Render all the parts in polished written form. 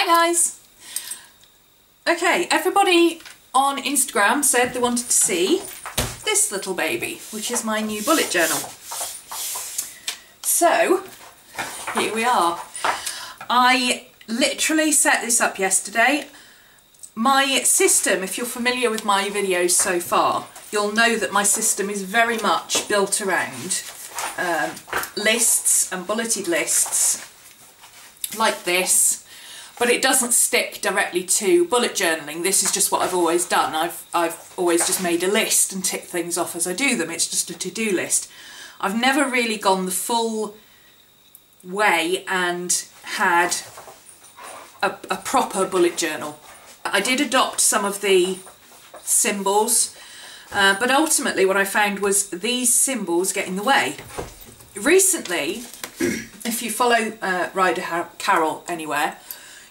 Hi guys! Okay, everybody on Instagram said they wanted to see this little baby, which is my new bullet journal. So, here we are. I literally set this up yesterday. My system, if you're familiar with my videos so far, you'll know that my system is very much built around lists and bulleted lists like this, but it doesn't stick directly to bullet journaling. This is just what I've always done. I've always just made a list and ticked things off as I do them. It's just a to-do list. I've never really gone the full way and had a proper bullet journal. I did adopt some of the symbols, but ultimately what I found was these symbols get in the way. Recently, if you follow Ryder Carroll anywhere,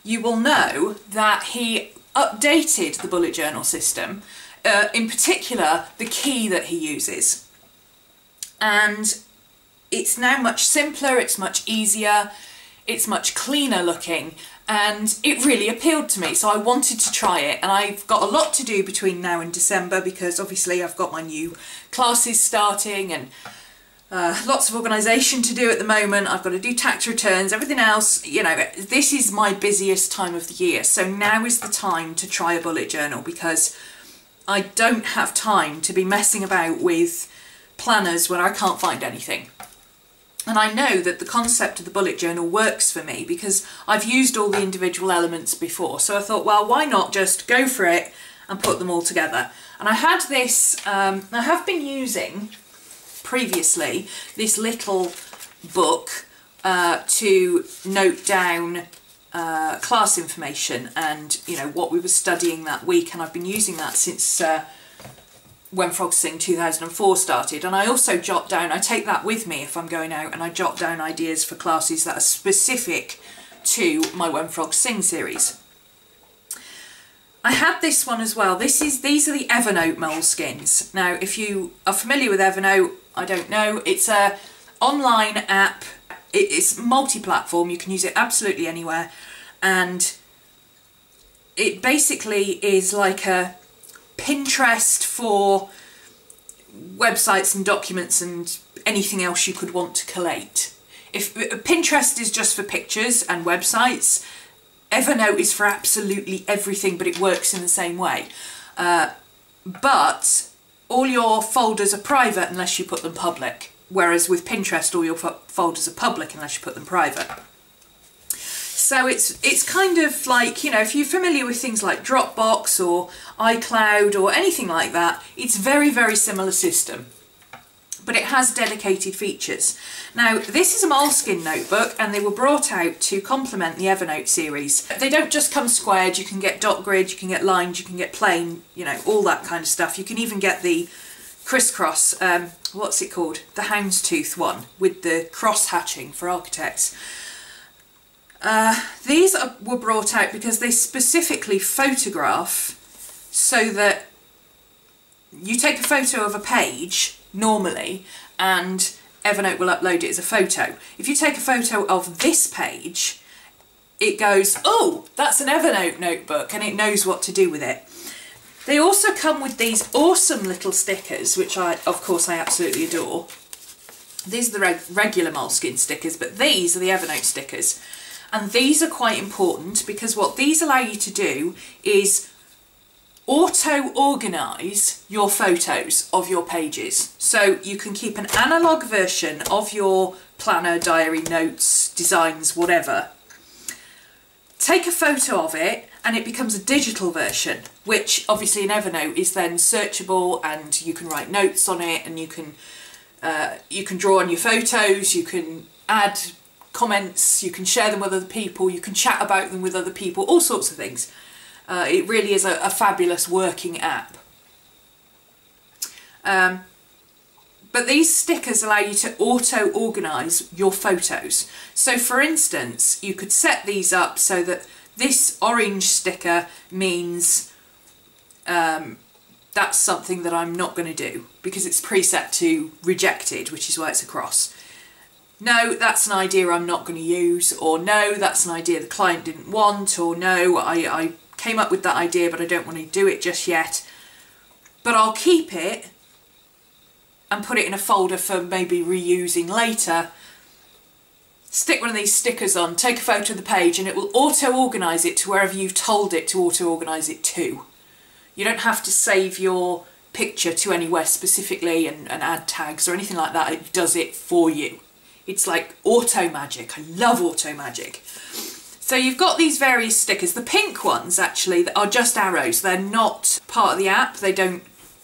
you will know that he updated the bullet journal system, in particular the key that he uses. And it's now much simpler, it's much easier, it's much cleaner looking, and it really appealed to me, so I wanted to try it. And I've got a lot to do between now and December, because obviously I've got my new classes starting and lots of organisation to do at the moment. I've got to do tax returns, everything else, you know, this is my busiest time of the year. So now is the time to try a bullet journal, because I don't have time to be messing about with planners when I can't find anything. And I know that the concept of the bullet journal works for me because I've used all the individual elements before. So I thought, well, why not just go for it and put them all together? And I had this, I have been using previously this little book to note down class information and, you know, what we were studying that week, and I've been using that since When Frogs Sing 2004 started. And I also jot down, I take that with me if I'm going out, and I jot down ideas for classes that are specific to my When Frogs Sing series. I had this one as well. These are the Evernote Moleskines. Now, if you are familiar with Evernote, I don't know, it's a online app. It's multi-platform, you can use it absolutely anywhere, and it basically is like a Pinterest for websites and documents and anything else you could want to collate. If Pinterest is just for pictures and websites, Evernote is for absolutely everything, but it works in the same way. But all your folders are private unless you put them public, whereas with Pinterest all your folders are public unless you put them private. So it's kind of like, you know, if you're familiar with things like Dropbox or iCloud or anything like that, it's very, very similar system, but it has dedicated features. Now, this is a Moleskin notebook, and they were brought out to complement the Evernote series. They don't just come squared, you can get dot grid, you can get lined, you can get plain, you know, all that kind of stuff. You can even get the crisscross, what's it called? The houndstooth one with the cross hatching for architects. These were brought out because they specifically photograph, so that you take a photo of a page normally and Evernote will upload it as a photo. If you take a photo of this page, it goes, oh, that's an Evernote notebook, and it knows what to do with it. They also come with these awesome little stickers, which of course I absolutely adore. These are the regular Moleskin stickers, but these are the Evernote stickers. And these are quite important because what these allow you to do is auto-organise your photos of your pages. So you can keep an analogue version of your planner, diary, notes, designs, whatever. Take a photo of it and it becomes a digital version, which obviously in Evernote is then searchable, and you can write notes on it, and you can draw on your photos, you can add comments, you can share them with other people, you can chat about them with other people, all sorts of things. It really is a fabulous working app. But these stickers allow you to auto-organise your photos. So for instance, you could set these up so that this orange sticker means that's something that I'm not going to do because it's preset to rejected, which is why it's a cross. no, that's an idea I'm not going to use, or no, that's an idea the client didn't want, or no, I came up with that idea but I don't want to do it just yet. But I'll keep it and put it in a folder for maybe reusing later. Stick one of these stickers on, take a photo of the page, and it will auto-organise it to wherever you've told it to auto-organise it to. You don't have to save your picture to anywhere specifically and add tags or anything like that. It does it for you. It's like auto magic. I love auto magic. So you've got these various stickers. The pink ones actually are just arrows. They're not part of the app.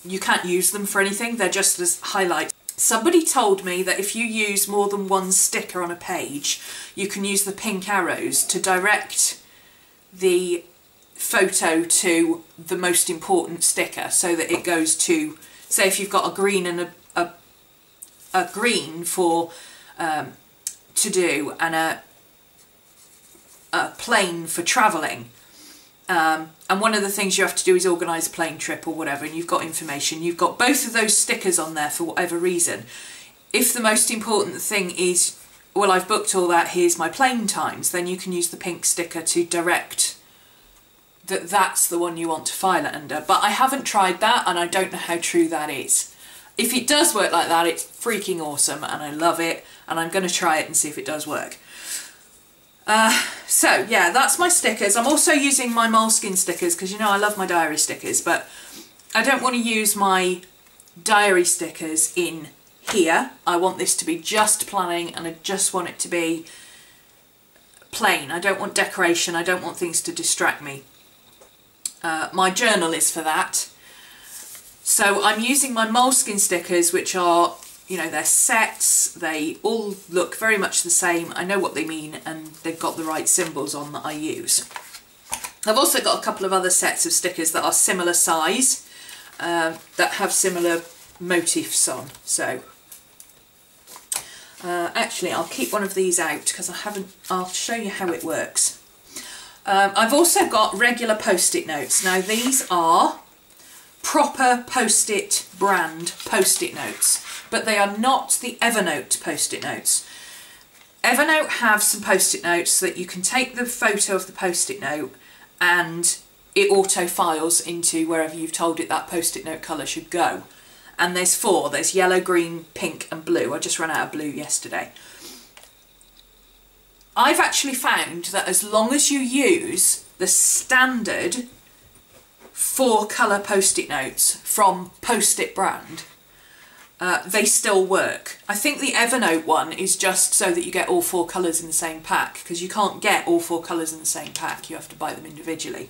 You can't use them for anything. They're just as highlights. Somebody told me that if you use more than one sticker on a page, you can use the pink arrows to direct the photo to the most important sticker, so that it goes to, say if you've got a green and a green for to do, and a plane for travelling, and one of the things you have to do is organise a plane trip or whatever, and you've got information, you've got both of those stickers on there for whatever reason. If the most important thing is, well, I've booked all that, here's my plane times, then you can use the pink sticker to direct that that's the one you want to file it under. But I haven't tried that, and I don't know how true that is. If it does work like that, it's freaking awesome and I love it, and I'm going to try it and see if it does work. So yeah, that's my stickers. I'm also using my Moleskin stickers because, you know, I love my diary stickers, but I don't want to use my diary stickers in here. I want this to be just planning, and I just want it to be plain. I don't want decoration. I don't want things to distract me. My journal is for that. So I'm using my Moleskin stickers, which are, you know, they're sets. They all look very much the same. I know what they mean, and they've got the right symbols on that I use. I've also got a couple of other sets of stickers that are similar size, that have similar motifs on. So actually I'll keep one of these out because I'll show you how it works. I've also got regular post-it notes. Now these are proper post-it brand post-it notes, but they are not the Evernote post-it notes. Evernote have some post-it notes so that you can take the photo of the post-it note and it auto-files into wherever you've told it that post-it note colour should go. And there's 4. There's yellow, green, pink and blue. I just ran out of blue yesterday. I've actually found that as long as you use the standard 4 colour post-it notes from Post-it brand, they still work. I think the Evernote one is just so that you get all 4 colours in the same pack, because you can't get all 4 colours in the same pack, you have to buy them individually.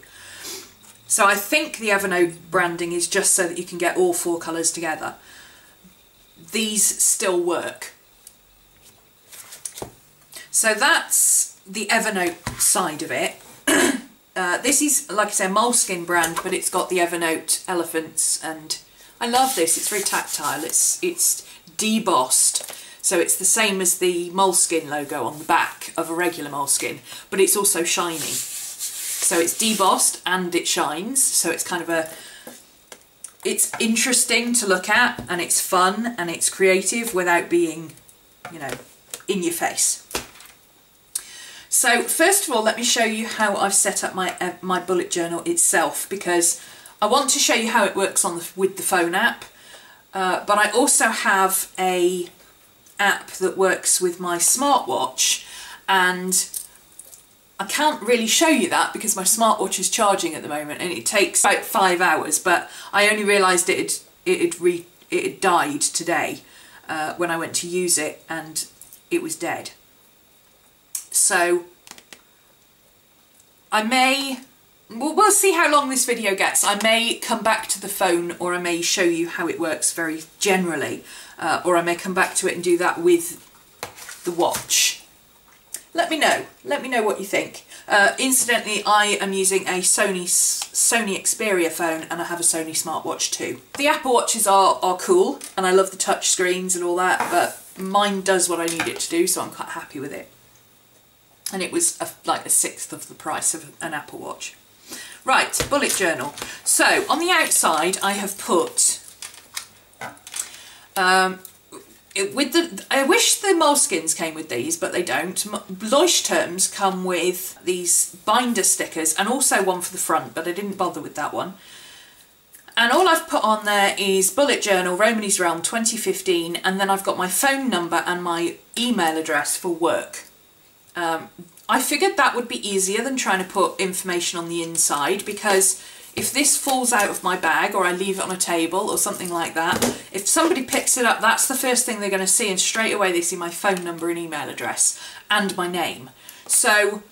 So I think the Evernote branding is just so that you can get all 4 colours together. These still work. So that's the Evernote side of it. This is, like I say, Moleskin brand, but it's got the Evernote elephants, and I love this. It's very tactile. It's debossed, so it's the same as the Moleskin logo on the back of a regular Moleskin, but it's also shiny. So it's debossed and it shines, so it's kind of it's interesting to look at, and it's fun and it's creative without being, you know, in your face. So first of all, let me show you how I've set up my bullet journal itself, because I want to show you how it works with the phone app, but I also have a app that works with my smartwatch, and I can't really show you that because my smartwatch is charging at the moment and it takes about 5 hours, but I only realised it had died today when I went to use it, and it was dead. So we'll see how long this video gets. I may come back to the phone, or I may show you how it works very generally, or I may come back to it and do that with the watch. Let me know what you think. Incidentally, I am using a Sony Xperia phone, and I have a Sony smartwatch too. The Apple Watches are cool, and I love the touch screens and all that, but mine does what I need it to do, so I'm quite happy with it. And it was like a 1/6 of the price of an Apple Watch. Right, bullet journal. So on the outside I have put I wish the Moleskines came with these, but they don't. Leuchtturms come with these binder stickers and also one for the front, but I didn't bother with that one. And all I've put on there is bullet journal, RhomanysRealm 2015, and then I've got my phone number and my email address for work. I figured that would be easier than trying to put information on the inside, because if this falls out of my bag or I leave it on a table or something like that, if somebody picks it up, that's the first thing they're going to see, and straight away they see my phone number and email address and my name. So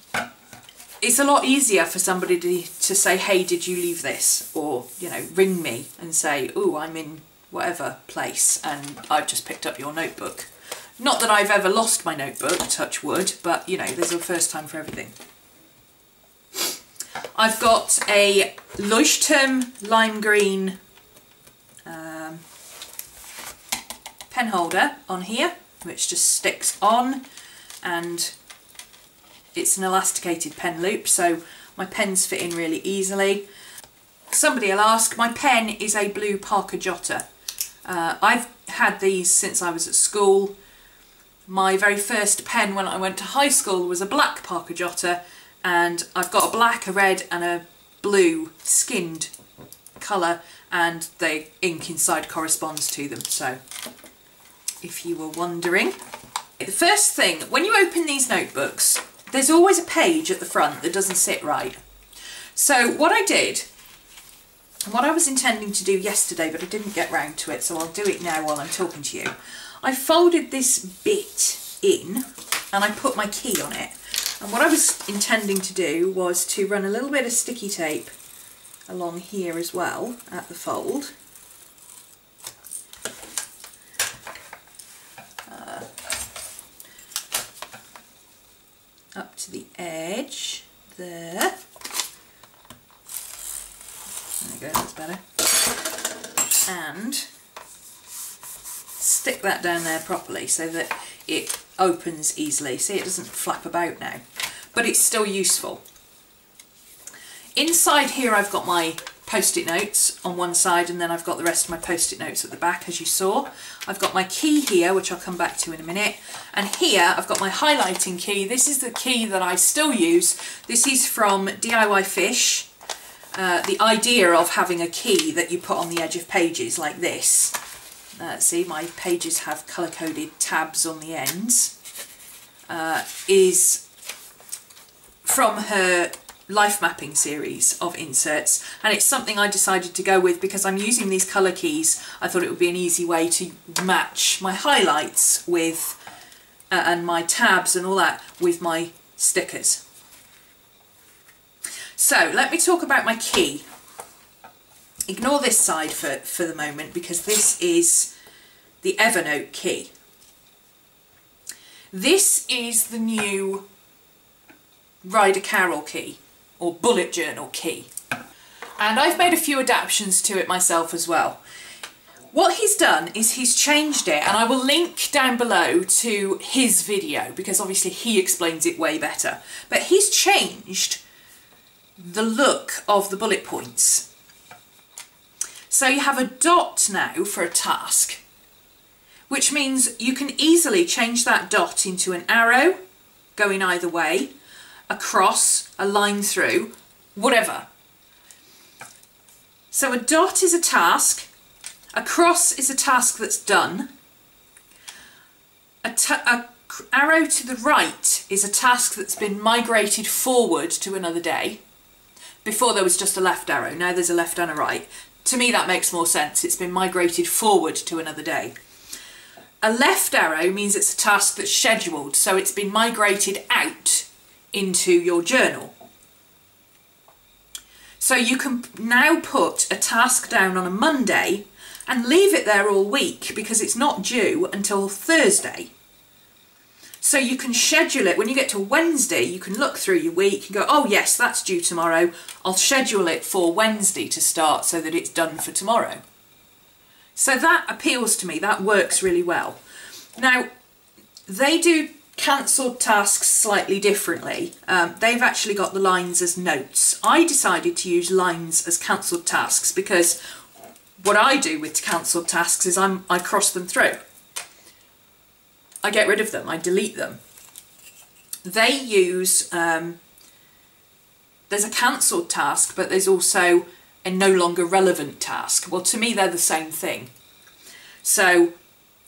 it's a lot easier for somebody to say, hey, did you leave this? Or, you know, ring me and say, oh, I'm in whatever place and I've just picked up your notebook. Not that I've ever lost my notebook, touch wood, but, you know, there's a first time for everything. I've got a Leuchtturm lime green pen holder on here, which just sticks on, and it's an elasticated pen loop, so my pens fit in really easily. Somebody will ask, my pen is a blue Parker Jotter. I've had these since I was at school. My very first pen when I went to high school was a black Parker Jotter, and I've got a black, a red and a blue skinned colour, and the ink inside corresponds to them, so if you were wondering. The first thing, when you open these notebooks, there's always a page at the front that doesn't sit right. So what I did, what I was intending to do yesterday, but I didn't get round to it, so I'll do it now while I'm talking to you. I folded this bit in and I put my key on it. And what I was intending to do was to run a little bit of sticky tape along here as well at the fold. Up to the edge there. There we go, that's better. And stick that down there properly so that it opens easily. See, it doesn't flap about now, but it's still useful. Inside here I've got my post-it notes on one side, and then I've got the rest of my post-it notes at the back, as you saw. I've got my key here, which I'll come back to in a minute, and here I've got my highlighting key. This is the key that I still use. This is from DIY Fish. The idea of having a key that you put on the edge of pages like this. See, my pages have colour-coded tabs on the ends. Is from her life mapping series of inserts, and it's something I decided to go with because I'm using these colour keys. I thought it would be an easy way to match my highlights with and my tabs and all that with my stickers. So let me talk about my key. Ignore this side for the moment, because this is the Evernote key. This is the new Ryder Carroll key, or bullet journal key. And I've made a few adaptations to it myself as well. What he's done is he's changed it, and I will link down below to his video because obviously he explains it way better. But he's changed the look of the bullet points. So you have a dot now for a task, which means you can easily change that dot into an arrow going either way, a cross, a line through, whatever. So a dot is a task, a cross is a task that's done, a arrow to the right is a task that's been migrated forward to another day. Before there was just a left arrow, now there's a left and a right. To me that makes more sense, it's been migrated forward to another day. A left arrow means it's a task that's scheduled, so it's been migrated out into your journal. So you can now put a task down on a Monday and leave it there all week because it's not due until Thursday. So you can schedule it. When you get to Wednesday, you can look through your week and go, oh yes, that's due tomorrow. I'll schedule it for Wednesday to start so that it's done for tomorrow. So that appeals to me, that works really well. Now, they do cancelled tasks slightly differently. They've actually got the lines as notes. I decided to use lines as cancelled tasks because what I do with cancelled tasks is I cross them through. I get rid of them, I delete them. They use, there's a cancelled task, but there's also a no longer relevant task. Well, to me, they're the same thing. So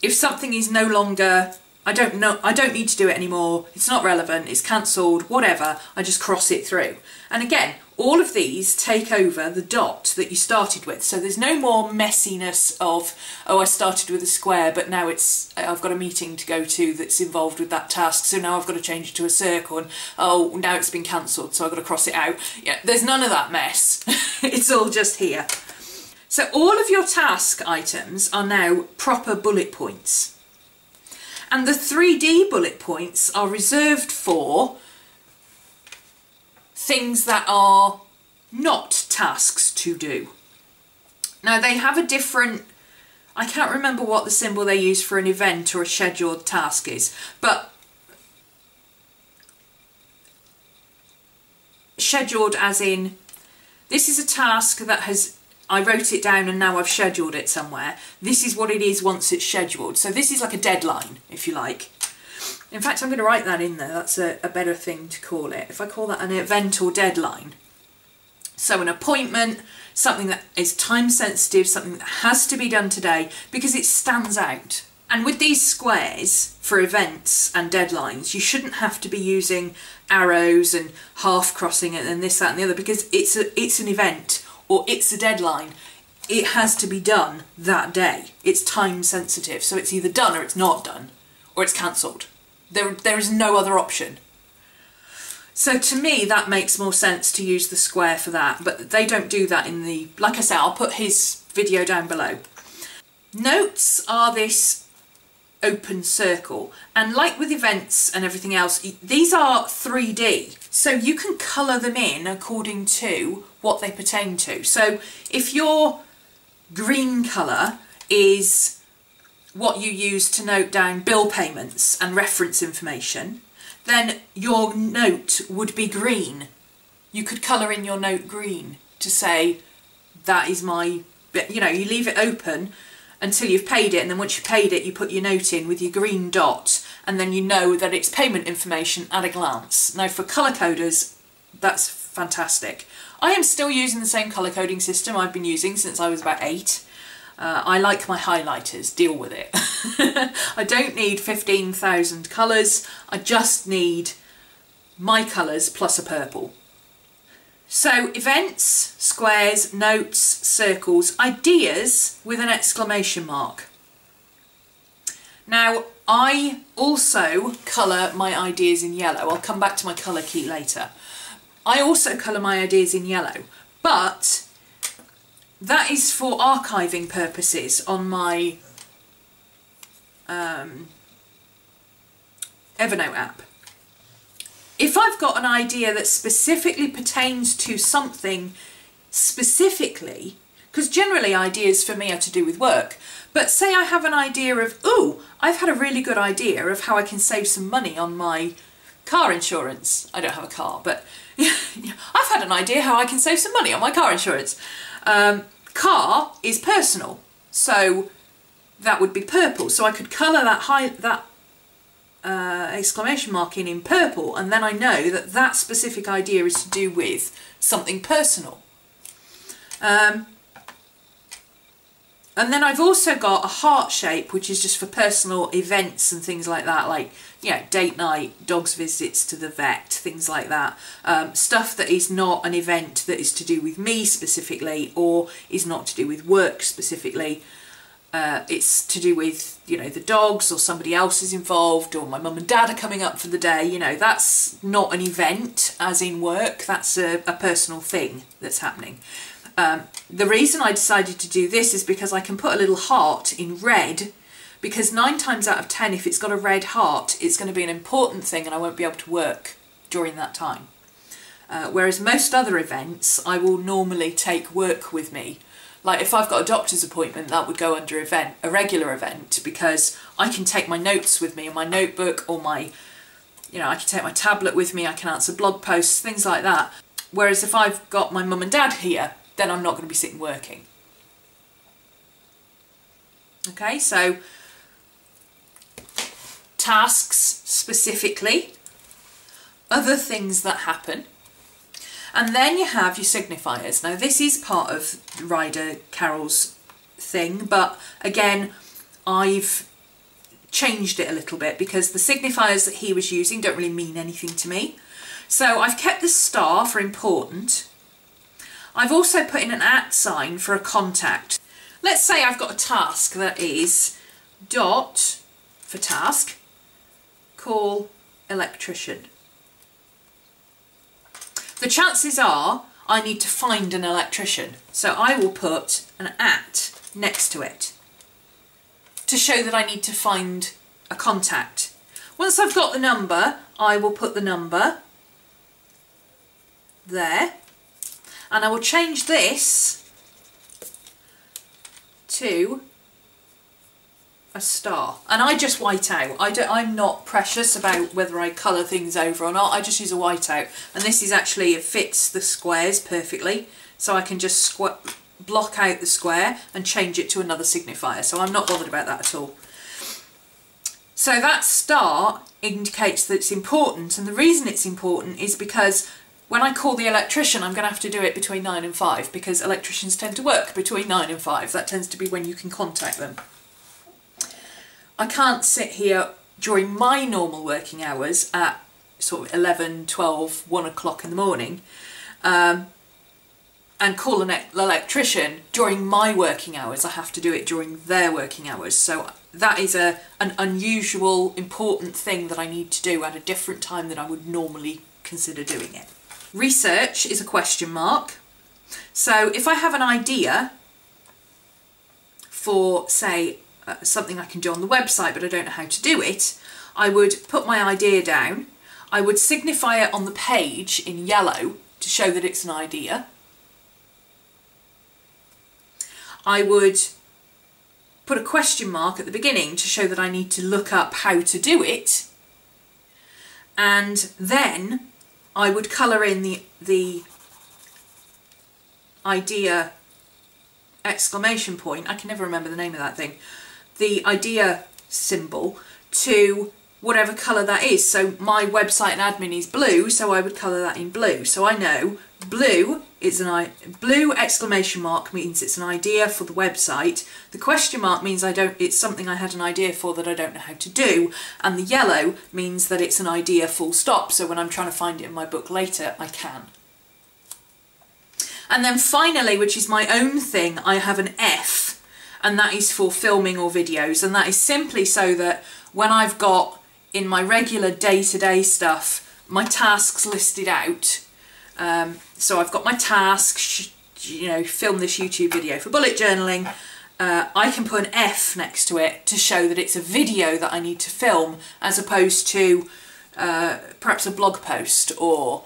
if something is no longer, I don't need to do it anymore, it's not relevant, it's cancelled, whatever, I just cross it through. And again, all of these take over the dot that you started with. So there's no more messiness of, oh, I started with a square, but now I've got a meeting to go to that's involved with that task, so now I've got to change it to a circle, and oh, now it's been cancelled, so I've got to cross it out. Yeah, there's none of that mess. It's all just here. So all of your task items are now proper bullet points. And the 3D bullet points are reserved for things that are not tasks to do. Now they have a different, I can't remember what the symbol they use for an event or a scheduled task is, but scheduled as in, this is a task that I wrote it down and now I've scheduled it somewhere. This is what it is once it's scheduled. So this is like a deadline, if you like. In fact, I'm going to write that in there. That's a better thing to call it. If I call that an event or deadline. So an appointment, something that is time sensitive, something that has to be done today because it stands out. And with these squares for events and deadlines, you shouldn't have to be using arrows and half crossing it and this, that and the other, because it's an event or it's a deadline. It has to be done that day. It's time sensitive. So it's either done or it's not done, or it's cancelled. There is no other option. So to me, that makes more sense to use the square for that, but they don't do that in the, like I said, I'll put his video down below. Notes are this open circle, and like with events and everything else, these are 3D, so you can colour them in according to what they pertain to. So if your green colour is what you use to note down bill payments and reference information, then your note would be green. You could colour in your note green to say, that is my, you know, you leave it open until you've paid it, and then once you've paid it, you put your note in with your green dot, and then you know that it's payment information at a glance. Now for colour coders, that's fantastic. I am still using the same colour coding system I've been using since I was about 8. I like my highlighters, deal with it. I don't need 15,000 colours, I just need my colours plus a purple. So events, squares, notes, circles, ideas with an exclamation mark. Now I also colour my ideas in yellow. I'll come back to my colour key later. I also colour my ideas in yellow, but that is for archiving purposes on my Evernote app. If I've got an idea that specifically pertains to something specifically, because generally ideas for me are to do with work, but say I have an idea of, ooh, I've had a really good idea of how I can save some money on my car insurance. I don't have a car, but I've had an idea how I can save some money on my car insurance. Car is personal, so that would be purple. So I could colour that exclamation mark in purple, and then I know that that specific idea is to do with something personal. And then I've also got a heart shape, which is just for personal events and things like that, like, yeah, date night, dog's visits to the vet, things like that. Stuff that is not an event that is to do with me specifically, or is not to do with work specifically. It's to do with, you know, the dogs, or somebody else is involved, or my mum and dad are coming up for the day. You know, that's not an event as in work, that's a personal thing that's happening. The reason I decided to do this is because I can put a little heart in red, because 9 times out of 10, if it's got a red heart, it's going to be an important thing and I won't be able to work during that time. Whereas most other events, I will normally take work with me. Like if I've got a doctor's appointment, that would go under event, a regular event, because I can take my notes with me in my notebook, or my, you know, I can take my tablet with me, I can answer blog posts, things like that. Whereas if I've got my mum and dad here, then I'm not going to be sitting working. Okay, so tasks specifically, other things that happen, and then you have your signifiers. Now this is part of Ryder Carroll's thing, but again I've changed it a little bit because the signifiers that he was using don't really mean anything to me. So I've kept the star for important. I've also put in an @ sign for a contact. Let's say I've got a task that is dot for task, call electrician. The chances are I need to find an electrician, so I will put an @ next to it to show that I need to find a contact. Once I've got the number, I will put the number there, and I will change this to a star, and I just white out. I'm not precious about whether I colour things over or not. I just use a whiteout, and this is actually, it fits the squares perfectly, so I can just block out the square and change it to another signifier, so I'm not bothered about that at all. So that star indicates that it's important, and the reason it's important is because when I call the electrician, I'm going to have to do it between 9 and 5, because electricians tend to work between 9 and 5. That tends to be when you can contact them. I can't sit here during my normal working hours at sort of 11, 12, 1 o'clock in the morning and call an electrician during my working hours. I have to do it during their working hours. So that is an unusual, important thing that I need to do at a different time than I would normally consider doing it. Research is a question mark. So if I have an idea for, say, something I can do on the website but I don't know how to do it, I would put my idea down, I would signify it on the page in yellow to show that it's an idea, I would put a question mark at the beginning to show that I need to look up how to do it, and then I would colour in the idea exclamation point, I can never remember the name of that thing, the idea symbol, to whatever colour that is. So my website and admin is blue, so I would colour that in blue. So I know blue is blue exclamation mark means it's an idea for the website. The question mark means it's something I had an idea for that I don't know how to do, and the yellow means that it's an idea full stop, so when I'm trying to find it in my book later, I can. And then finally, which is my own thing, I have an F, and that is for filming or videos, and that is simply so that when I've got in my regular day-to-day stuff my tasks listed out, so I've got my task, you know, film this YouTube video for bullet journaling, I can put an F next to it to show that it's a video that I need to film, as opposed to perhaps a blog post or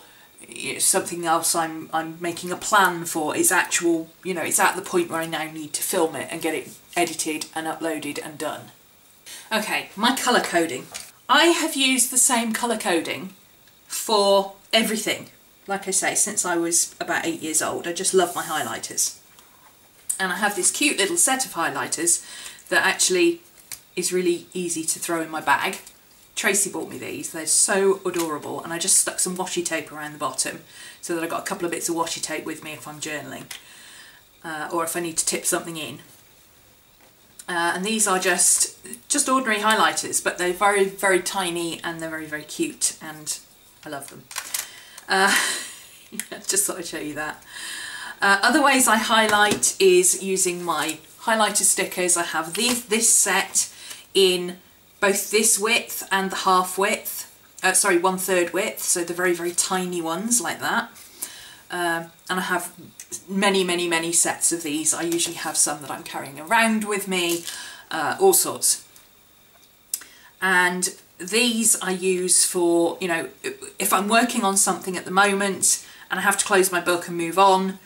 something else I'm making a plan for. It's actual, you know, it's at the point where I now need to film it and get it edited and uploaded and done. Okay, my colour coding. I have used the same colour coding for everything. Like I say, since I was about 8 years old, I just love my highlighters. And I have this cute little set of highlighters that actually is really easy to throw in my bag. Tracy bought me these, they're so adorable, and I just stuck some washi tape around the bottom so that I've got a couple of bits of washi tape with me if I'm journaling, or if I need to tip something in. And these are just ordinary highlighters, but they're very, very tiny and they're very, very cute, and I love them. Just thought I'd show you that. Other ways I highlight is using my highlighter stickers. I have this set in both this width and the half width, sorry, 1/3 width, so the very, very tiny ones like that. And I have many, many, many sets of these. I usually have some that I'm carrying around with me, all sorts. And these I use for, you know, if I'm working on something at the moment and I have to close my book and move on.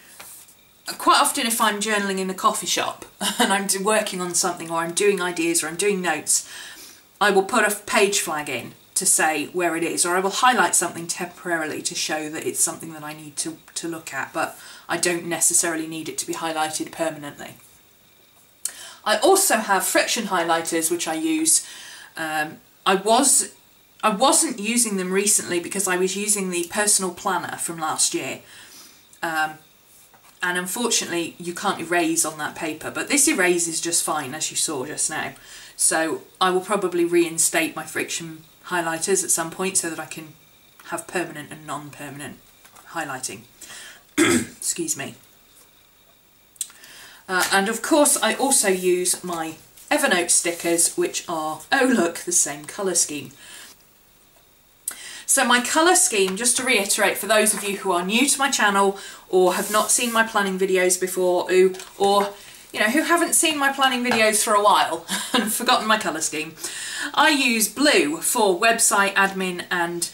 Quite often if I'm journaling in a coffee shop and I'm working on something, or I'm doing ideas, or I'm doing notes, I will put a page flag in to say where it is, or I will highlight something temporarily to show that it's something that I need to look at, but I don't necessarily need it to be highlighted permanently. I also have friction highlighters, which I use I wasn't using them recently because I was using the personal planner from last year. And unfortunately you can't erase on that paper, but this erases just fine, as you saw just now. So I will probably reinstate my friction highlighters at some point so that I can have permanent and non-permanent highlighting. Excuse me. And of course I also use my Evernote stickers, which are, oh look, the same colour scheme. So my colour scheme, just to reiterate for those of you who are new to my channel or have not seen my planning videos before, or you know, who haven't seen my planning videos for a while and forgotten my colour scheme, I use blue for website admin and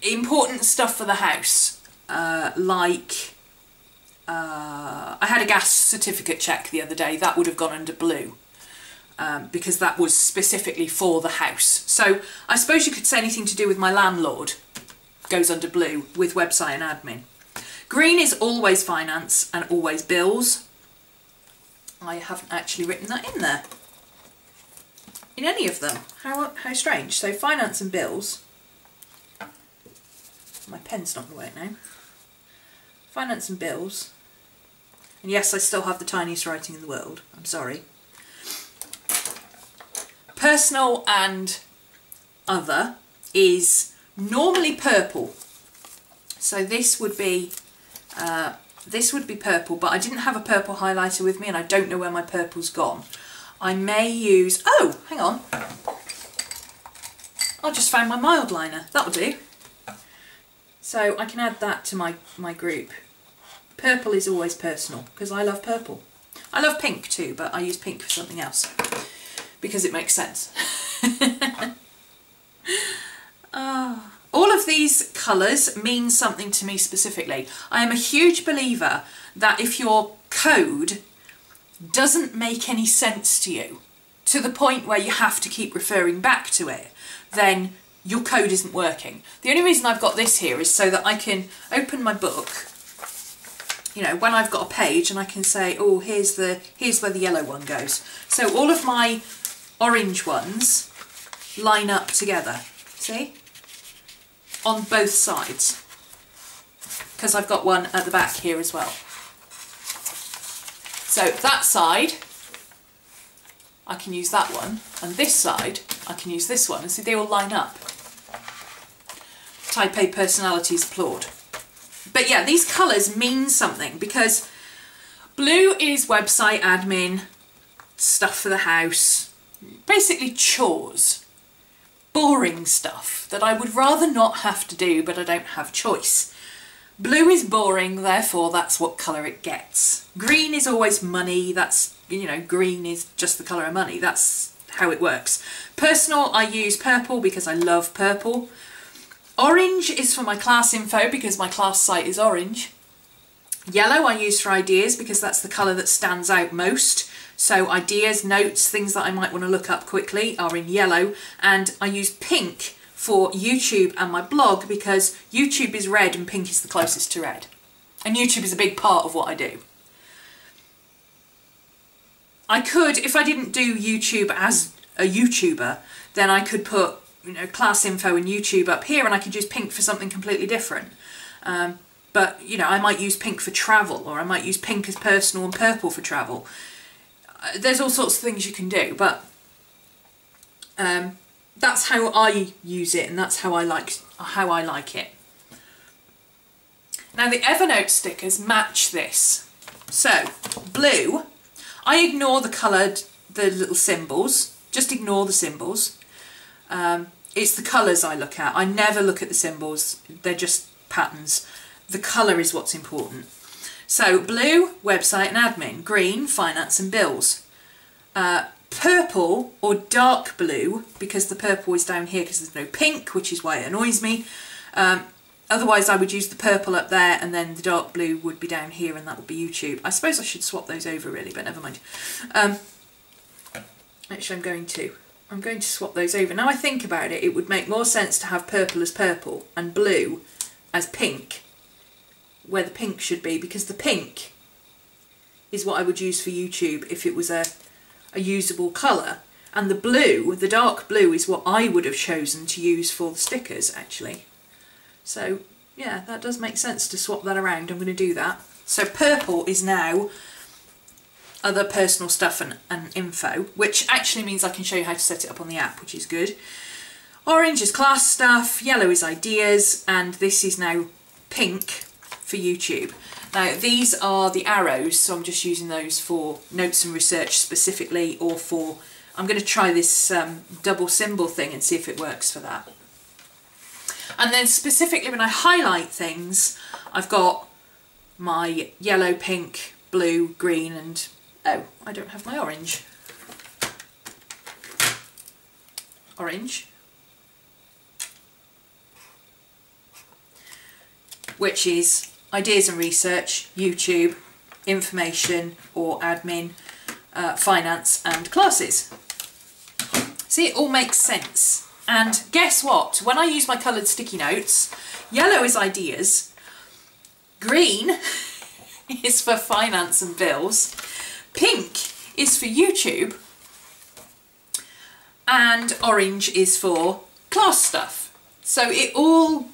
important stuff for the house, like I had a gas certificate check the other day. That would have gone under blue because that was specifically for the house. So I suppose you could say anything to do with my landlord goes under blue with website and admin. Green is always finance and always bills. I haven't actually written that in there, in any of them. How strange. So finance and bills. My pen's not going to work now. Finance and bills. And yes, I still have the tiniest writing in the world. I'm sorry. Personal and other is normally purple. So this would be purple, but I didn't have a purple highlighter with me and I don't know where my purple's gone. I may use, oh, hang on. I just found my mild liner. That'll do. So I can add that to my group. Purple is always personal because I love purple. I love pink too, but I use pink for something else because it makes sense. All of these colours mean something to me specifically. I am a huge believer that if your code doesn't make any sense to you, to the point where you have to keep referring back to it, then your code isn't working. The only reason I've got this here is so that I can open my book, you know, when I've got a page and I can say, oh, here's where the yellow one goes. So all of my orange ones line up together, see? On both sides, because I've got one at the back here as well. So that side, I can use that one, and this side, I can use this one, and see, they all line up. Type A personalities applaud. But yeah, these colours mean something, because blue is website admin, stuff for the house, basically chores. Boring stuff that I would rather not have to do, but I don't have choice. Blue is boring, therefore that's what colour it gets. Green is always money, that's, you know, green is just the colour of money, that's how it works. Personal, I use purple because I love purple. Orange is for my class info because my class site is orange. Yellow I use for ideas because that's the colour that stands out most. So ideas, notes, things that I might want to look up quickly are in yellow. And I use pink for YouTube and my blog because YouTube is red and pink is the closest to red. And YouTube is a big part of what I do. I could, if I didn't do YouTube as a YouTuber, then I could put, you know, class info and YouTube up here and I could use pink for something completely different. But, you know, I might use pink for travel, or I might use pink as personal and purple for travel. There's all sorts of things you can do, but that's how I use it, and that's how I like it. Now the Evernote stickers match this. So blue, I ignore the little symbols. Just ignore the symbols. It's the colours I look at. I never look at the symbols. They're just patterns. The colour is what's important. So blue, website and admin. Green, finance and bills. Purple or dark blue, because the purple is down here because there's no pink, which is why it annoys me. Otherwise I would use the purple up there and then the dark blue would be down here and that would be YouTube. I suppose I should swap those over really, but never mind. Actually I'm going to swap those over. Now I think about it, it would make more sense to have purple as purple and blue as pink, where the pink should be, because the pink is what I would use for YouTube if it was a usable colour. And the blue, the dark blue, is what I would have chosen to use for the stickers actually. So yeah, that does make sense to swap that around. I'm going to do that. So purple is now other personal stuff and info, which actually means I can show you how to set it up on the app, which is good. Orange is class stuff, yellow is ideas, and this is now pink for YouTube. Now these are the arrows, so I'm just using those for notes and research specifically, or for, I'm going to try this double symbol thing and see if it works for that. And then specifically when I highlight things, I've got my yellow, pink, blue, green, and oh, I don't have my orange. Orange. Which is ideas and research, YouTube, information or admin, finance and classes. See, it all makes sense. And guess what? When I use my coloured sticky notes, yellow is ideas, green is for finance and bills, pink is for YouTube, and orange is for class stuff. So it all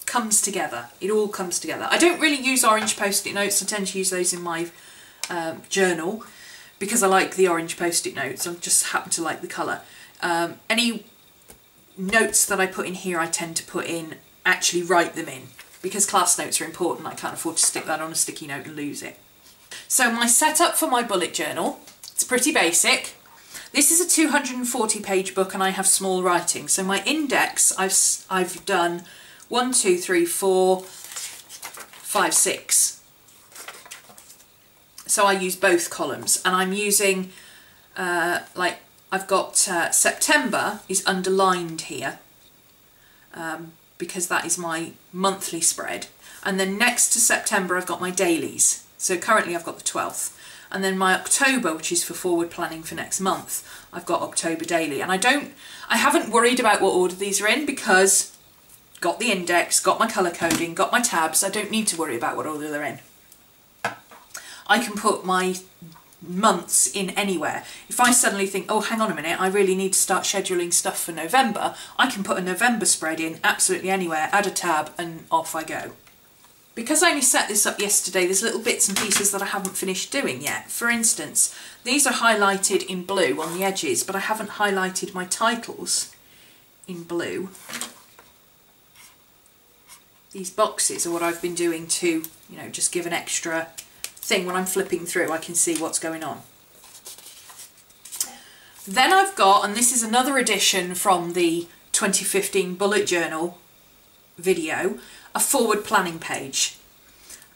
comes together. It all comes together. I don't really use orange post-it notes. I tend to use those in my journal because I like the orange post-it notes. I just happen to like the colour. Any notes that I put in here, I tend to put in, actually write them in, because class notes are important. I can't afford to stick that on a sticky note and lose it. So my setup for my bullet journal, it's pretty basic. This is a 240 page book and I have small writing. So my index, I've done 1, 2, 3, 4, 5, 6. So I use both columns, and I'm using like, I've got September is underlined here because that is my monthly spread, and then next to September I've got my dailies. So currently I've got the 12th, and then my October, which is for forward planning for next month, I've got October daily. And I haven't worried about what order these are in because got the index, got my colour coding, got my tabs. I don't need to worry about what order they're in. I can put my months in anywhere. If I suddenly think, oh, hang on a minute, I really need to start scheduling stuff for November, I can put a November spread in absolutely anywhere, add a tab, and off I go. Because I only set this up yesterday, there's little bits and pieces that I haven't finished doing yet. For instance, these are highlighted in blue on the edges, but I haven't highlighted my titles in blue. These boxes are what I've been doing to, you know, just give an extra thing. When I'm flipping through, I can see what's going on. Then I've got, and this is another addition from the 2015 bullet journal video, a forward planning page.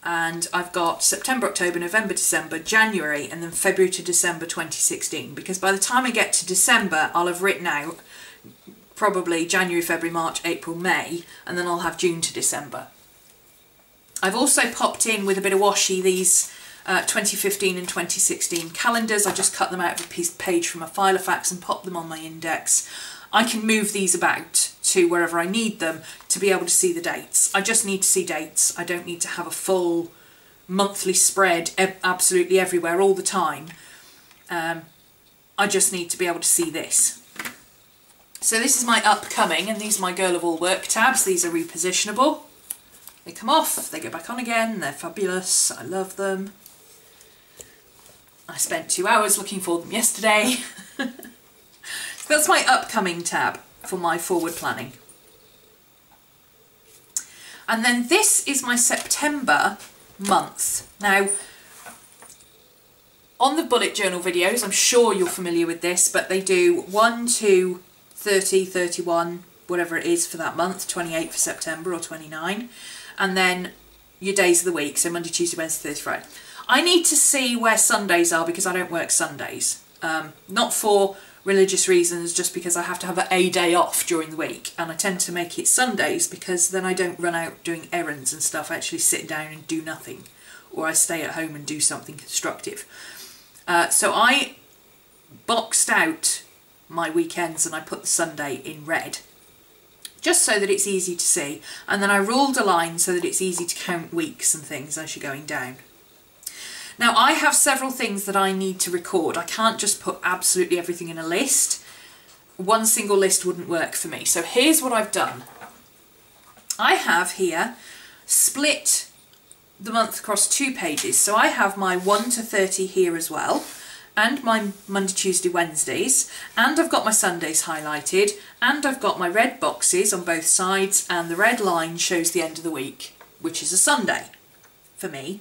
And I've got September, October, November, December, January, and then February to December 2016, because by the time I get to December, I'll have written out probably January, February, March, April, May, and then I'll have June to December. I've also popped in with a bit of washi these 2015 and 2016 calendars. I just cut them out of a piece of page from a Filofax and pop them on my index. I can move these about to wherever I need them to be able to see the dates. I just need to see dates. I don't need to have a full monthly spread absolutely everywhere all the time. I just need to be able to see this. So this is my upcoming, and these are my Girl of All Work tabs. These are repositionable. They come off, they go back on again, they're fabulous, I love them. I spent 2 hours looking for them yesterday. So that's my upcoming tab for my forward planning. And then this is my September month. Now, on the bullet journal videos, I'm sure you're familiar with this, but they do 1 to 30, 31, whatever it is for that month, 28 for September or 29. And then your days of the week, so Monday, Tuesday, Wednesday, Thursday, Friday. I need to see where Sundays are because I don't work Sundays. Not for religious reasons, just because I have to have a day off during the week. And I tend to make it Sundays because then I don't run out doing errands and stuff. I actually sit down and do nothing. Or I stay at home and do something constructive. So I boxed out my weekends and I put the Sunday in red, just so that it's easy to see, and then I ruled a line so that it's easy to count weeks and things as you're going down. Now I have several things that I need to record. I can't just put absolutely everything in a list. One single list wouldn't work for me. So here's what I've done. I have here split the month across 2 pages. So I have my 1 to 30 here as well, and my Monday, Tuesday, Wednesdays, and I've got my Sundays highlighted, and I've got my red boxes on both sides, and the red line shows the end of the week, which is a Sunday for me.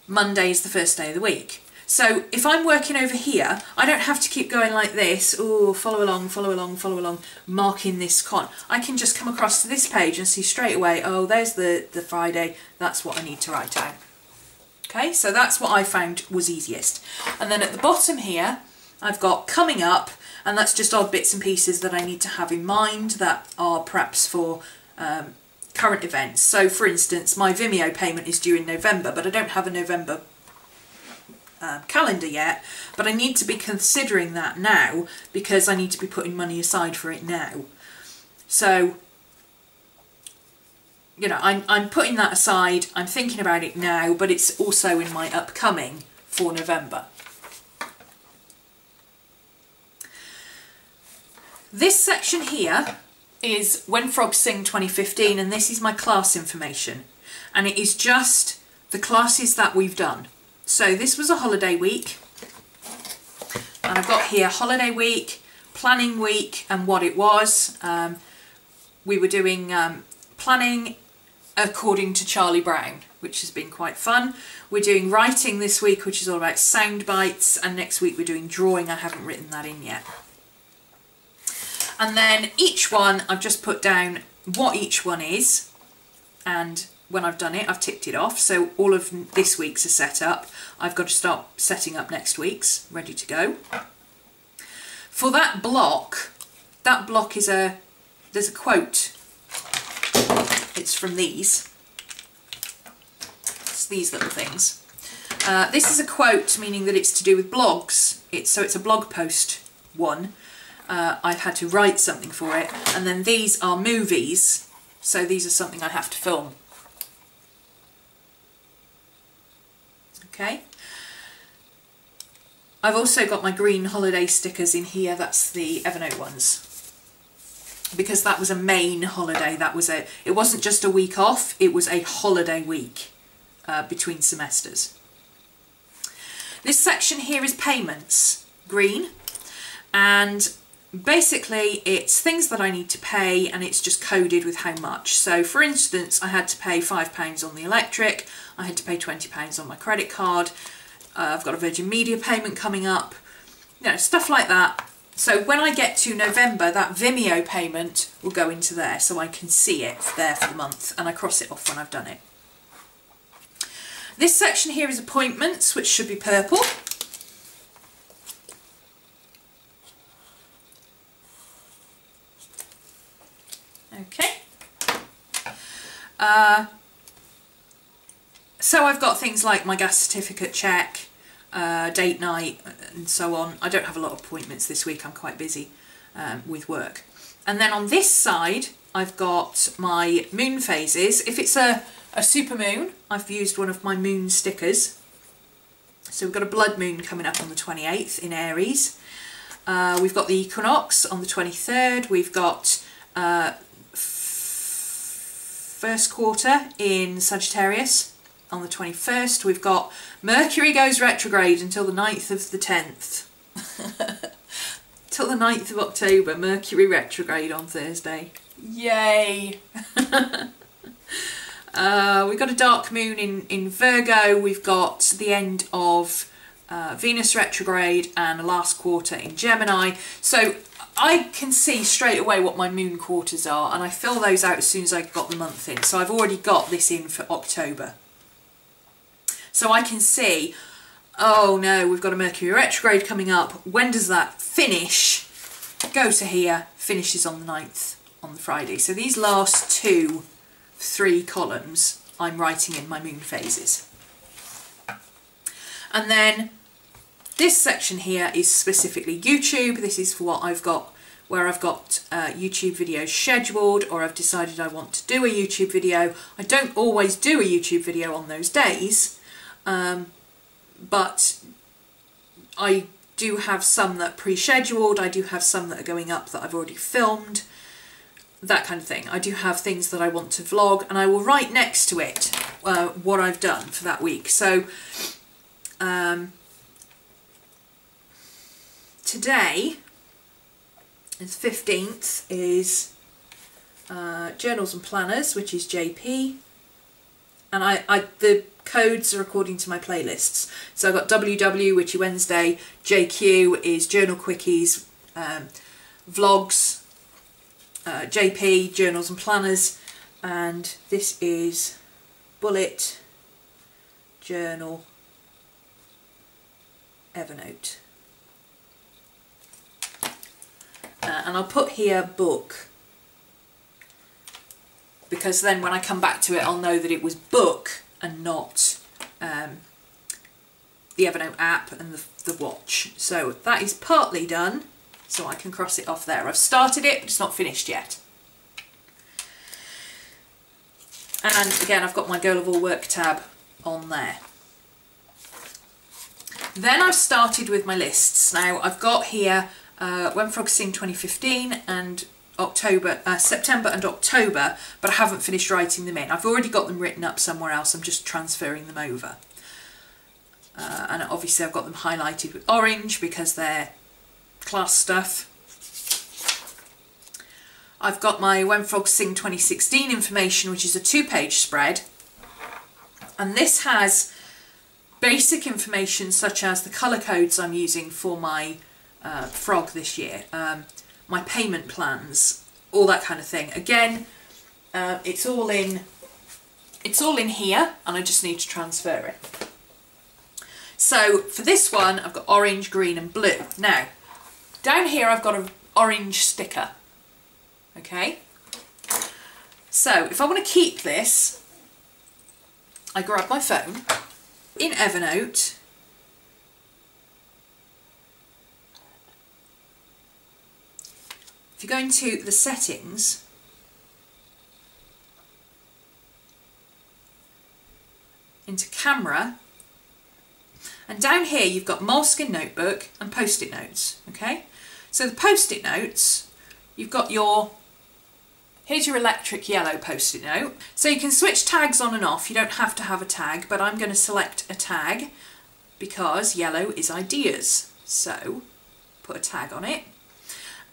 Monday is the first day of the week. So if I'm working over here, I don't have to keep going like this, oh, follow along, follow along, follow along, marking this con. I can just come across to this page and see straight away, oh, there's the Friday, that's what I need to write down. Okay, so that's what I found was easiest. And then at the bottom here, I've got coming up, and that's just odd bits and pieces that I need to have in mind that are perhaps for current events. So for instance, my Vimeo payment is due in November, but I don't have a November calendar yet, but I need to be considering that now because I need to be putting money aside for it now. So, you know, I'm putting that aside, I'm thinking about it now, but it's also in my upcoming for November. This section here is When Frogs Sing 2015, and this is my class information, and it is just the classes that we've done. So this was a holiday week, and I've got here holiday week, planning week, and what it was. We were doing planning according to Charlie Brown, which has been quite fun. We're doing writing this week, which is all about sound bites, and next week we're doing drawing. I haven't written that in yet. And then each one, I've just put down what each one is, and when I've done it, I've ticked it off. So all of this week's are set up. I've got to start setting up next week's, ready to go. For that block is there's a quote. It's from these. It's these little things. This is a quote, meaning that it's to do with blogs. So it's a blog post one. I've had to write something for it. And then these are movies. So these are something I have to film. Okay. I've also got my green holiday stickers in here. That's the Evernote ones, because that was a main holiday. It wasn't just a week off, it was a holiday week between semesters. This section here is payments, green, and basically it's things that I need to pay, and it's just coded with how much. So for instance, I had to pay £5 on the electric, I had to pay £20 on my credit card, I've got a Virgin Media payment coming up, you know, stuff like that. So when I get to November, that Vimeo payment will go into there, so I can see it there for the month, and I cross it off when I've done it. This section here is appointments, which should be purple. Okay. So I've got things like my gas certificate check, date night, and so on. I don't have a lot of appointments this week, I'm quite busy with work. And then on this side, I've got my moon phases. If it's a super moon, I've used one of my moon stickers. So we've got a blood moon coming up on the 28th in Aries. We've got the equinox on the 23rd. We've got first quarter in Sagittarius on the 21st. We've got Mercury goes retrograde until the 9th of the 10th. Till the 9th of October, Mercury retrograde on Thursday. Yay! We've got a dark moon in Virgo. We've got the end of Venus retrograde and a last quarter in Gemini. So I can see straight away what my moon quarters are, and I fill those out as soon as I got the month in. So I've already got this in for October. So I can see, oh no, we've got a Mercury retrograde coming up. When does that finish? Go to here, finishes on the 9th, on the Friday. So these last 3 columns, I'm writing in my moon phases. And then this section here is specifically YouTube. This is for what I've got, where I've got YouTube videos scheduled, or I've decided I want to do a YouTube video. I don't always do a YouTube video on those days, but I do have some that are pre-scheduled, I do have some that are going up that I've already filmed, that kind of thing. I do have things that I want to vlog, and I will write next to it what I've done for that week. So today is 15th, is Journals and Planners, which is JP, and the codes are according to my playlists. So I've got WW, which is Wednesday, JQ is Journal Quickies, Vlogs, JP, Journals and Planners, and this is Bullet, Journal, Evernote. And I'll put here book, because then when I come back to it I'll know that it was book and not the Evernote app and the watch. So that is partly done, so I can cross it off there. I've started it, but it's not finished yet. And again, I've got my Goal of All Work tab on there. Then I've started with my lists. Now I've got here When Frogs Sing 2015 and September and October, but I haven't finished writing them in. I've already got them written up somewhere else, I'm just transferring them over. And obviously I've got them highlighted with orange because they're class stuff. I've got my When Frogs Sing 2016 information, which is a 2-page spread, and this has basic information such as the colour codes I'm using for my frog this year, my payment plans, all that kind of thing. Again, it's all in here, and I just need to transfer it. So for this one I've got orange, green and blue. Now down here I've got an orange sticker. Okay, so if I want to keep this, I grab my phone in Evernote, if you go into the settings, into camera, and down here you've got Moleskin Notebook and Post-it notes. Okay, so the Post-it notes, you've got here's your electric yellow Post-it note. So you can switch tags on and off, you don't have to have a tag, but I'm going to select a tag because yellow is ideas. So put a tag on it.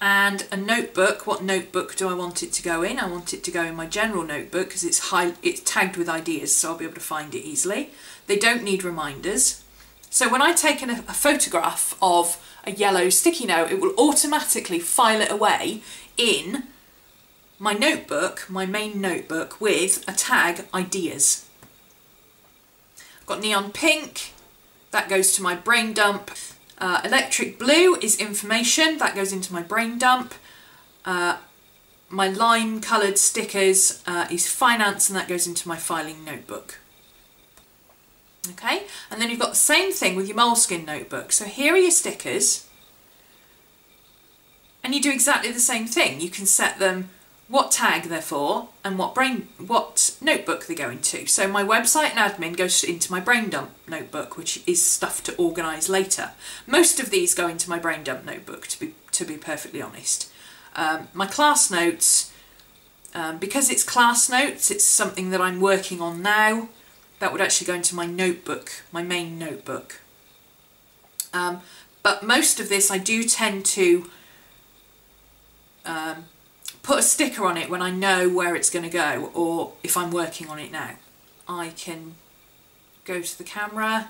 And a notebook, what notebook do I want it to go in? I want it to go in my general notebook because it's tagged with ideas, so I'll be able to find it easily. They don't need reminders. So when I take a photograph of a yellow sticky note, it will automatically file it away in my notebook, my main notebook, with a tag ideas. I've got neon pink, that goes to my brain dump. Electric blue is information, that goes into my brain dump. My lime coloured stickers is finance, and that goes into my filing notebook. Okay, and then you've got the same thing with your Moleskin notebook. So here are your stickers, and you do exactly the same thing. You can set them what tag they're for and what notebook they go into. So my website and admin goes into my brain dump notebook, which is stuff to organise later. Most of these go into my brain dump notebook, to be perfectly honest. My class notes, because it's class notes, it's something that I'm working on now, that would actually go into my notebook, my main notebook. But most of this I do tend to put a sticker on it when I know where it's going to go, or if I'm working on it now. I can go to the camera,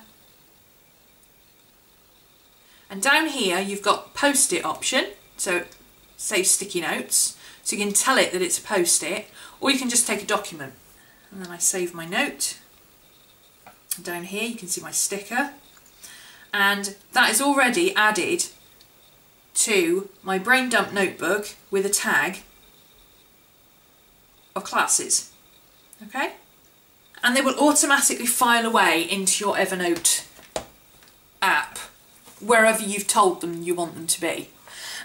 and down here you've got post-it option, so save sticky notes, so you can tell it that it's a post-it, or you can just take a document. And then I save my note. And down here you can see my sticker, and that is already added to my brain dump notebook with a tag of classes. Okay, and they will automatically file away into your Evernote app wherever you've told them you want them to be.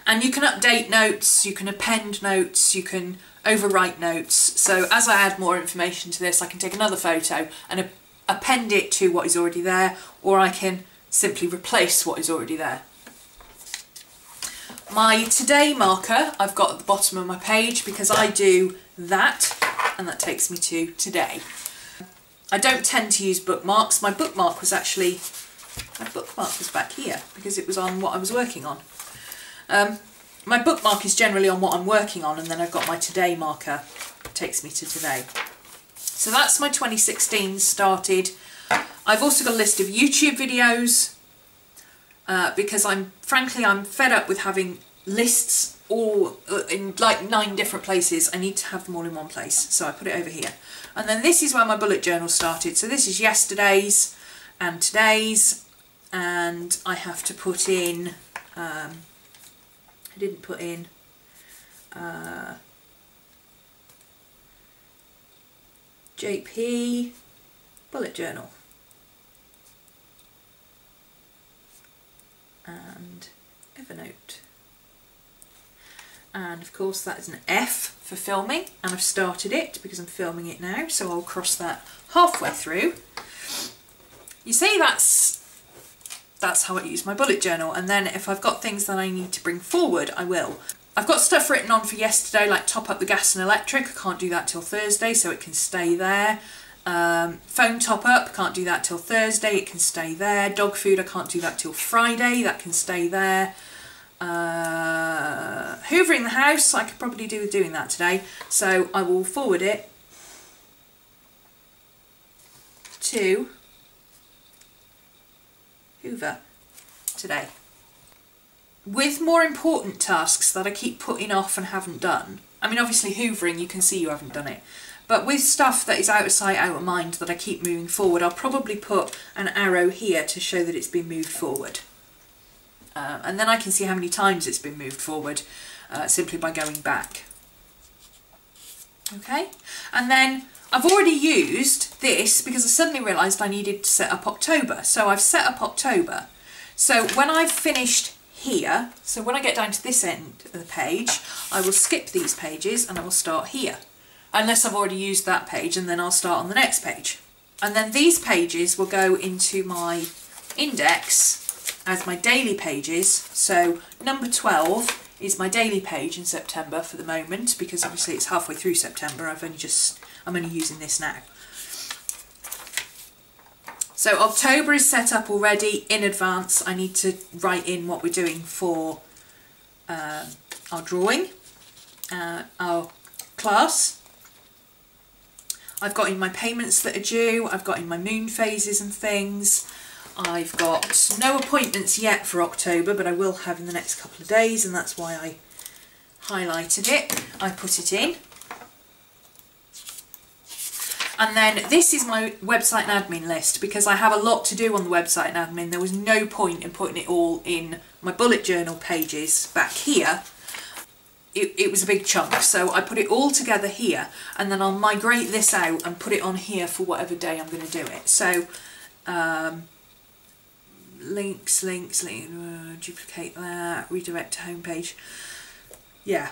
And you can update notes, you can append notes, you can overwrite notes. So as I add more information to this, I can take another photo and append it to what is already there, or I can simply replace what is already there. My today marker I've got at the bottom of my page because I do that, and that takes me to today. I don't tend to use bookmarks. My bookmark was back here because it was on what I was working on. My bookmark is generally on what I'm working on, and then I've got my today marker, takes me to today. So that's my 2016 started. I've also got a list of YouTube videos because I'm fed up with having lists all in like 9 different places. I need to have them all in one place, so I put it over here. And then this is where my bullet journal started. So this is yesterday's and today's, and I have to put in, I didn't put in JP bullet journal and Evernote, and of course that is an F for filming, and I've started it because I'm filming it now, so I'll cross that halfway through. You see, that's how I use my bullet journal, and then if I've got things that I need to bring forward, I will. I've got stuff written on for yesterday, like top up the gas and electric. I can't do that till Thursday, so it can stay there. Phone top up, can't do that till Thursday, it can stay there. Dog food, I can't do that till Friday, that can stay there. Hoovering the house, I could probably do with doing that today, so I will forward it to Hoover today. With more important tasks that I keep putting off and haven't done, I mean obviously hoovering, you can see you haven't done it, but with stuff that is out of sight, out of mind that I keep moving forward, I'll probably put an arrow here to show that it's been moved forward. And then I can see how many times it's been moved forward simply by going back. Okay, and then I've already used this because I suddenly realised I needed to set up October. So I've set up October. So when I've finished here, so when I get down to this end of the page, I will skip these pages and I will start here. Unless I've already used that page, and then I'll start on the next page. And then these pages will go into my index as my daily pages. So number 12 is my daily page in September for the moment, because obviously it's halfway through September. I'm only using this now. So October is set up already in advance. I need to write in what we're doing for our drawing, our class. I've got in my payments that are due, I've got in my moon phases and things. I've got no appointments yet for October, but I will have in the next couple of days, and that's why I highlighted it. I put it in. And then this is my website and admin list, because I have a lot to do on the website and admin. There was no point in putting it all in my bullet journal pages back here. It was a big chunk, so I put it all together here, and then I'll migrate this out and put it on here for whatever day I'm going to do it. So links, duplicate that, redirect to homepage. Yeah.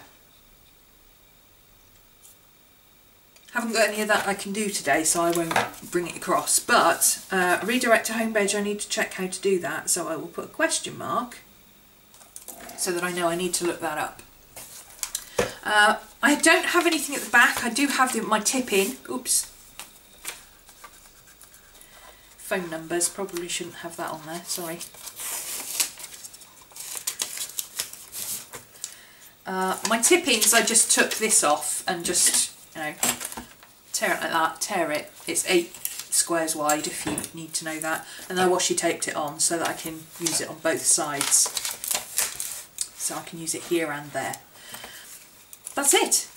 Haven't got any of that I can do today, so I won't bring it across. But redirect to homepage, I need to check how to do that, so I will put a question mark so that I know I need to look that up. I don't have anything at the back. I do have my tip-in. Oops. Phone numbers, probably shouldn't have that on there, sorry. My tip-ins, I just took this off and just, you know, tear it like that, tear it. It's 8 squares wide if you need to know that. And I washi taped it on so that I can use it on both sides. So I can use it here and there. That's it.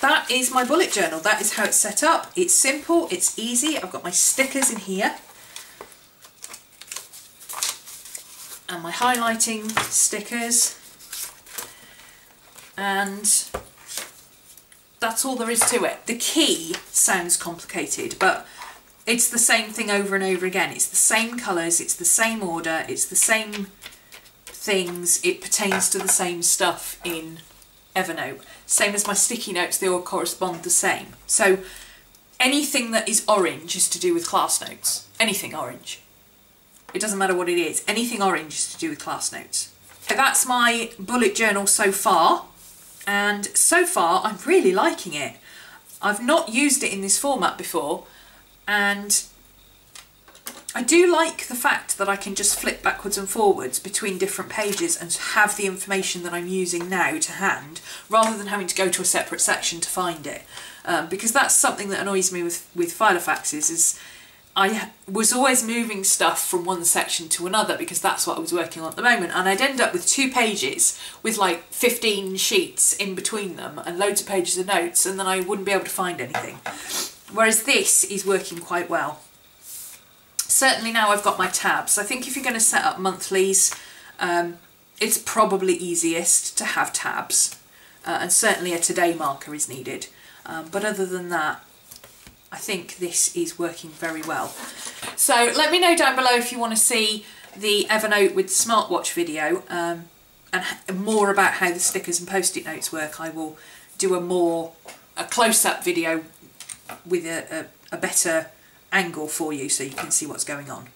That is my bullet journal. That is how it's set up. It's simple, it's easy. I've got my stickers in here. And my highlighting stickers. And that's all there is to it. The key sounds complicated, but it's the same thing over and over again. It's the same colours, it's the same order, it's the same things. It pertains to the same stuff in Evernote. Same as my sticky notes, they all correspond the same. So anything that is orange is to do with class notes. Anything orange. It doesn't matter what it is. Anything orange is to do with class notes. So that's my bullet journal so far. And so far I'm really liking it. I've not used it in this format before, and I do like the fact that I can just flip backwards and forwards between different pages and have the information that I'm using now to hand, rather than having to go to a separate section to find it. Because that's something that annoys me with Filofaxes, is I was always moving stuff from one section to another because that's what I was working on at the moment, and I'd end up with 2 pages with like 15 sheets in between them and loads of pages of notes, and then I wouldn't be able to find anything. Whereas this is working quite well. Certainly now I've got my tabs. I think if you're going to set up monthlies, it's probably easiest to have tabs, and certainly a today marker is needed. But other than that, I think this is working very well. So let me know down below if you want to see the Evernote with smartwatch video, and more about how the stickers and post-it notes work. I will do a close-up video with a better angle for you so you can see what's going on.